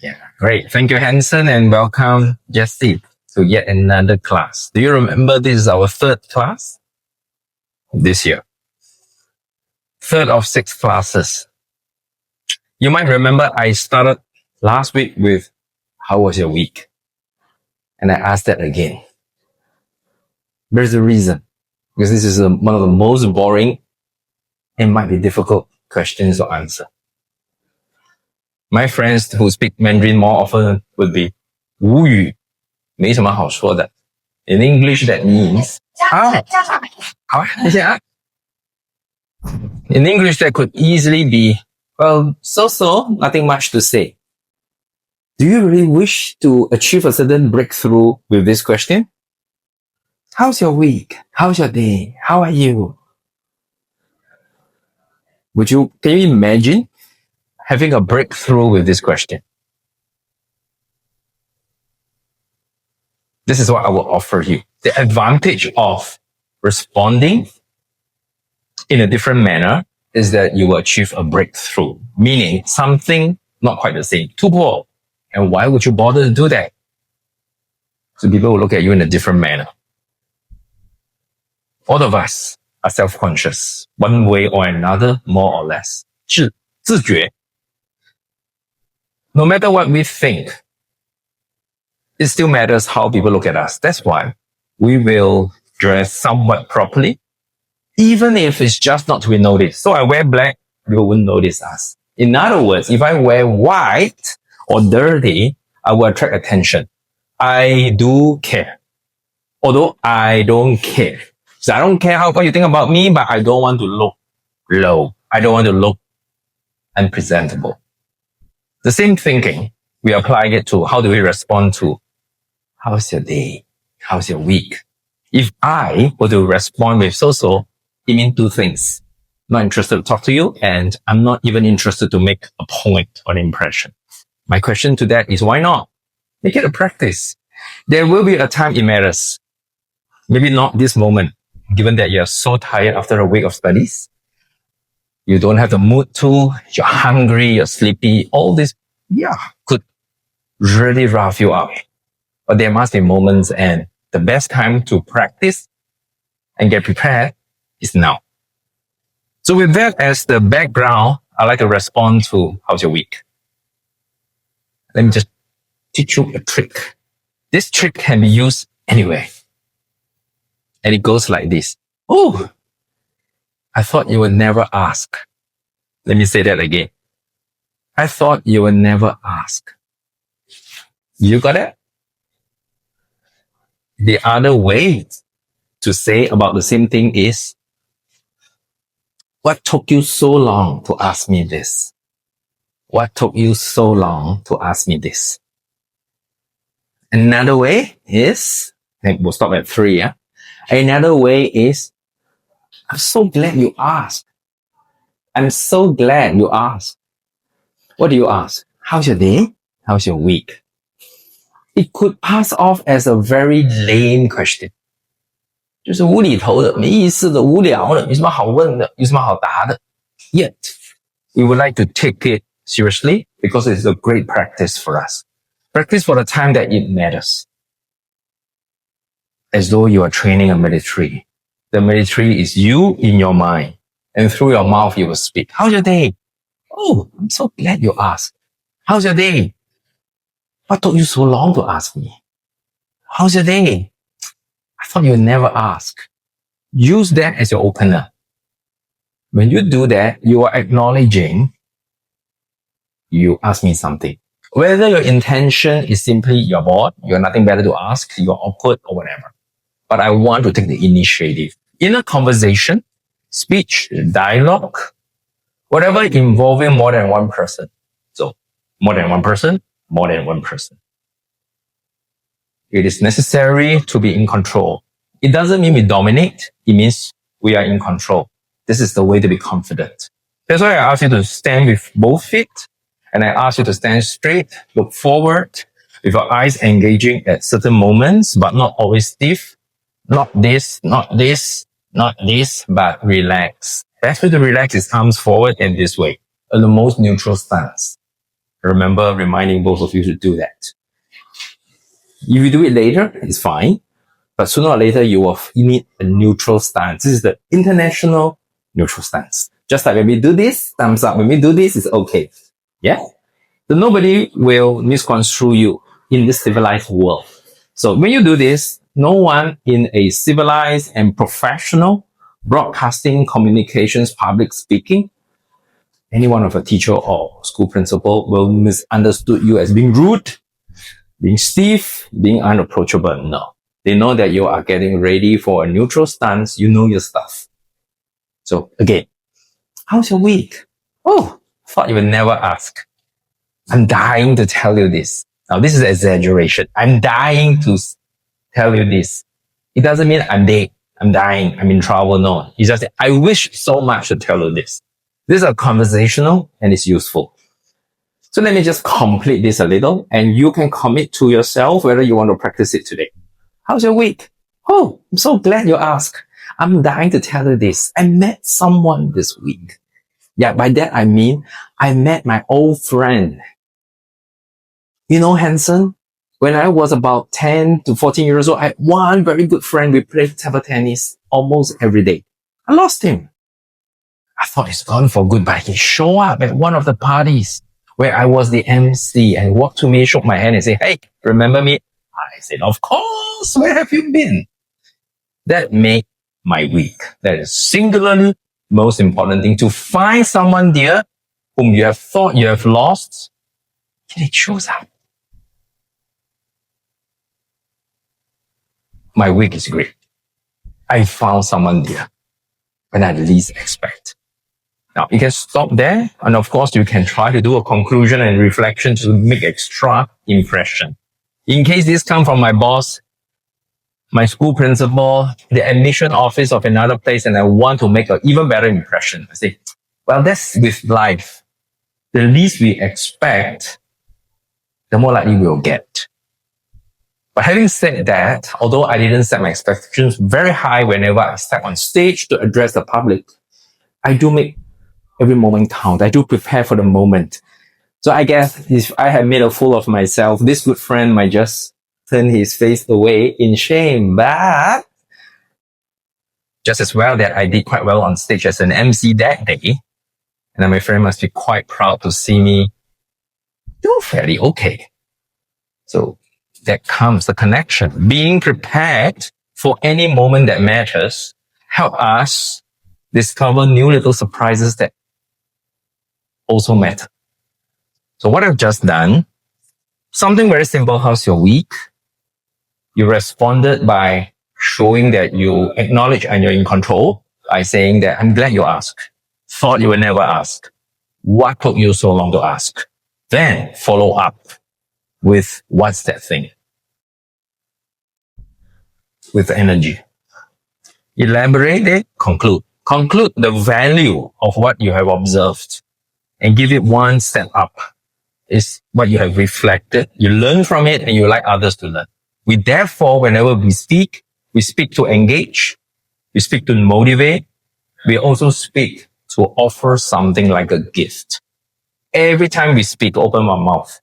Yeah, great. Thank you, Hanson, and welcome, Jesse, to yet another class. Do you remember this is our third class this year? Third of 6 classes. You might remember I started last week with, how was your week? And I asked that again. There's a reason. Because this is one of the most boring and might be difficult questions to answer. My friends who speak Mandarin more often would be 无语，没什么好说的. In English, that means in English, that could easily be, well, so, nothing much to say. Do you really wish to achieve a certain breakthrough with this question? How's your week? How's your day? How are you? Can you imagine having a breakthrough with this question? This is what I will offer you. The advantage of responding in a different manner is that you will achieve a breakthrough, meaning something not quite the same. 突破. And why would you bother to do that? So people will look at you in a different manner. All of us are self-conscious, one way or another, more or less. 自觉. No matter what we think, it still matters how people look at us. That's why we will dress somewhat properly, even if it's just not to be noticed. So I wear black, people wouldn't notice us. In other words, if I wear white or dirty, I will attract attention. I do care. Although I don't care. So I don't care what you think about me, but I don't want to look low. I don't want to look unpresentable. The same thinking, we apply it to how do we respond to how's your day? How's your week? If I were to respond with so-so, it means 2 things. Not interested to talk to you, and I'm not even interested to make a point or an impression. My question to that is, why not? Make it a practice. There will be a time it matters. Maybe not this moment, given that you're so tired after a week of studies. You don't have the mood to, you're hungry, you're sleepy. All this, could really rough you up. But there must be moments, and the best time to practice and get prepared is now. So with that as the background, I'd like to respond to how's your week. Let me just teach you a trick. This trick can be used anywhere. And it goes like this. Oh, I thought you would never ask. Let me say that again. I thought you would never ask. You got it? The other way to say about the same thing is, what took you so long to ask me this? What took you so long to ask me this? Another way is, and we'll stop at 3, yeah? Another way is, I'm so glad you asked. I'm so glad you asked. What do you ask? How's your day? How's your week? It could pass off as a very lame question. 就是无厘头的，没意思的，无聊的，有什么好问的，有什么好答的。Yet, we would like to take it seriously because it's a great practice for us. Practice for the time that it matters. As though you are training a military. The military is you in your mind. And through your mouth, you will speak. How's your day? Oh, I'm so glad you asked. How's your day? What took you so long to ask me? How's your day? I thought you would never ask. Use that as your opener. When you do that, you are acknowledging you asked me something. Whether your intention is simply you're bored, you have nothing better to ask, you're awkward or whatever. But I want to take the initiative. In a conversation, speech, dialogue, whatever involving more than one person. So, more than one person, more than one person. It is necessary to be in control. It doesn't mean we dominate. It means we are in control. This is the way to be confident. That's why I ask you to stand with both feet. And I ask you to stand straight, look forward, with your eyes engaging at certain moments, but not always stiff. Not this, not this, not this, but relax. Best way to relax is arms forward and this way, in the most neutral stance. remember reminding both of you to do that. If you do it later, it's fine. But sooner or later, you need a neutral stance. This is the international neutral stance. Just like when we do this, thumbs up. When we do this, it's okay. Yeah? So nobody will misconstrue you in this civilized world. So when you do this, no one in a civilized and professional broadcasting, communications, public speaking, any one of a teacher or school principal will misunderstood you as being rude, being stiff, being unapproachable. No. They know that you are getting ready for a neutral stance. You know your stuff. So again, how's your week? Oh, thought you would never ask. I'm dying to tell you this. Now, this is exaggeration. I'm dying to tell you this. It doesn't mean I'm dead. I'm dying. I'm in trouble. No. It's just, I wish so much to tell you this. This is conversational and it's useful. So let me just complete this a little and you can commit to yourself whether you want to practice it today. How's your week? Oh, I'm so glad you asked. I'm dying to tell you this. I met someone this week. Yeah, by that I mean I met my old friend. You know Hanson? When I was about 10 to 14 years old, I had one very good friend. We played table tennis almost every day. I lost him. I thought he's gone for good, but he showed up at one of the parties where I was the MC and walked to me, shook my hand and said, hey, remember me? I said, of course, where have you been? That made my week. That is singularly most important thing, to find someone dear whom you have thought you have lost, and it shows up. My week is great. I found someone dear when I least expect. Now, you can stop there, and of course, you can try to do a conclusion and reflection to make extra impression. In case this comes from my boss, my school principal, the admission office of another place, and I want to make an even better impression. I say, well, that's with life. The least we expect, the more likely we'll get. But having said that, although I didn't set my expectations very high whenever I step on stage to address the public, I do make every moment count. I do prepare for the moment. So I guess if I had made a fool of myself, this good friend might just turn his face away in shame. But just as well that I did quite well on stage as an MC that day, and my friend must be quite proud to see me do fairly okay. So that comes the connection. Being prepared for any moment that matters help us discover new little surprises that also matter. So what I've just done, something very simple. How's your week? You responded by showing that you acknowledge and you're in control by saying that I'm glad you asked. Thought you would never ask. What took you so long to ask? Then follow up with what's that thing? With energy. Elaborate it, conclude. Conclude the value of what you have observed and give it one step up. Is what you have reflected. You learn from it and you like others to learn. We therefore, whenever we speak to engage, we speak to motivate, we also speak to offer something like a gift. Every time we speak, open our mouth.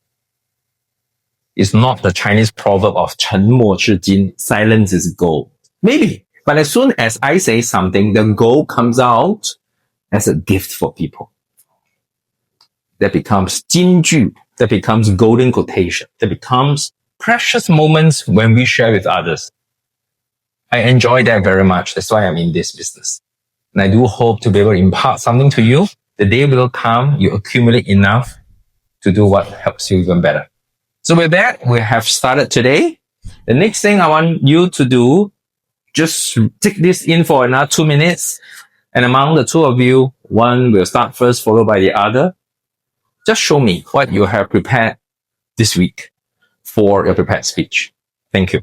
It's not the Chinese proverb of 沉默是金, silence is gold. Maybe, but as soon as I say something, the gold comes out as a gift for people. That becomes 金句, that becomes golden quotation, that becomes precious moments when we share with others. I enjoy that very much. That's why I'm in this business. And I do hope to be able to impart something to you. The day will come, you accumulate enough to do what helps you even better. So with that, we have started today. The next thing I want you to do, just take this in for another 2 minutes. And among the two of you, one will start first, followed by the other. Just show me what you have prepared this week for your prepared speech. Thank you.